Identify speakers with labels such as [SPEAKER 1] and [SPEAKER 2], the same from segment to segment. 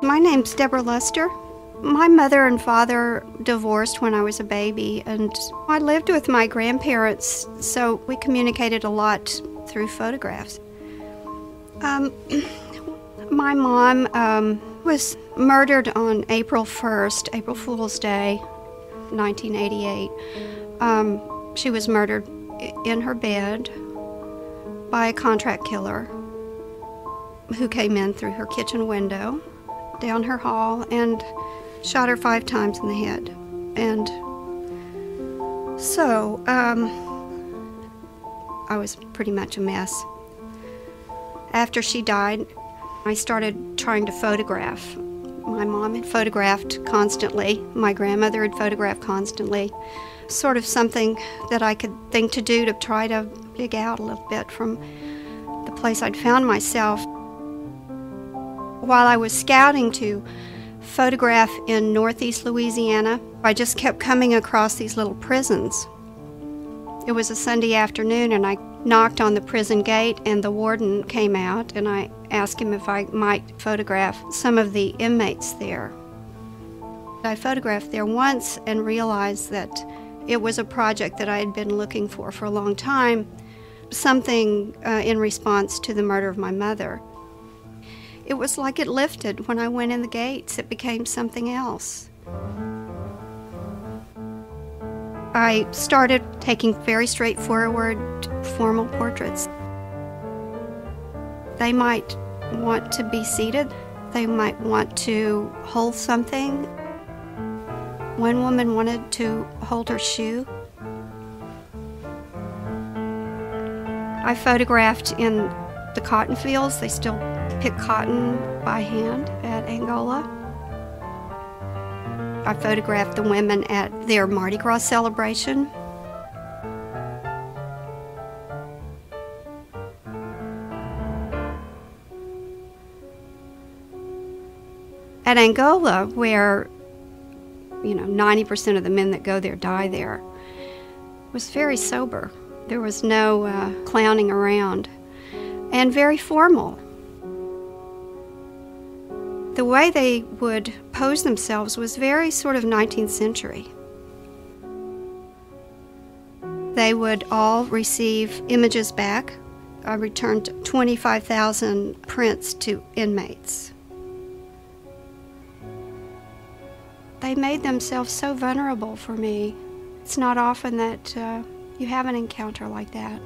[SPEAKER 1] My name's Deborah. My mother and father divorced when I was a baby, and I lived with my grandparents, so we communicated a lot through photographs. My mom was murdered on April 1st, April Fool's Day, 1988. She was murdered in her bed by a contract killer who came in through her kitchen window, down her hall, and shot her 5 times in the head. And so I was pretty much a mess. After she died, I started trying to photograph. My mom had photographed constantly. My grandmother had photographed constantly. Sort of something that I could think to do to try to dig out a little bit from the place I'd found myself. While I was scouting to photograph in northeast Louisiana, I just kept coming across these little prisons. It was a Sunday afternoon, and I knocked on the prison gate, and the warden came out, and I asked him if I might photograph some of the inmates there. I photographed there once and realized that it was a project that I had been looking for a long time, something in response to the murder of my mother. It was like it lifted when I went in the gates. It became something else. I started taking very straightforward, formal portraits. They might want to be seated. They might want to hold something. One woman wanted to hold her shoe. I photographed in the cotton fields. They still pick cotton by hand at Angola. I photographed the women at their Mardi Gras celebration. At Angola, where 90% of the men that go there die there, was very sober. There was no clowning around, and very formal. The way they would pose themselves was very sort of 19th century. They would all receive images back. I returned 25,000 prints to inmates. They made themselves so vulnerable for me. It's not often that you have an encounter like that.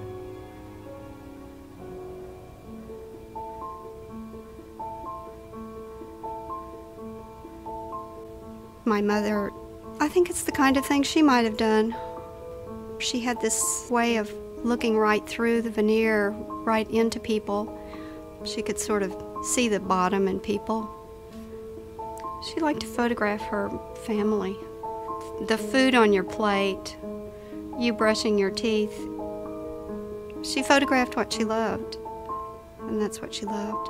[SPEAKER 1] My mother, I think it's the kind of thing she might have done. She had this way of looking right through the veneer, right into people. She could sort of see the bottom in people. She liked to photograph her family. The food on your plate, you brushing your teeth. She photographed what she loved, and that's what she loved.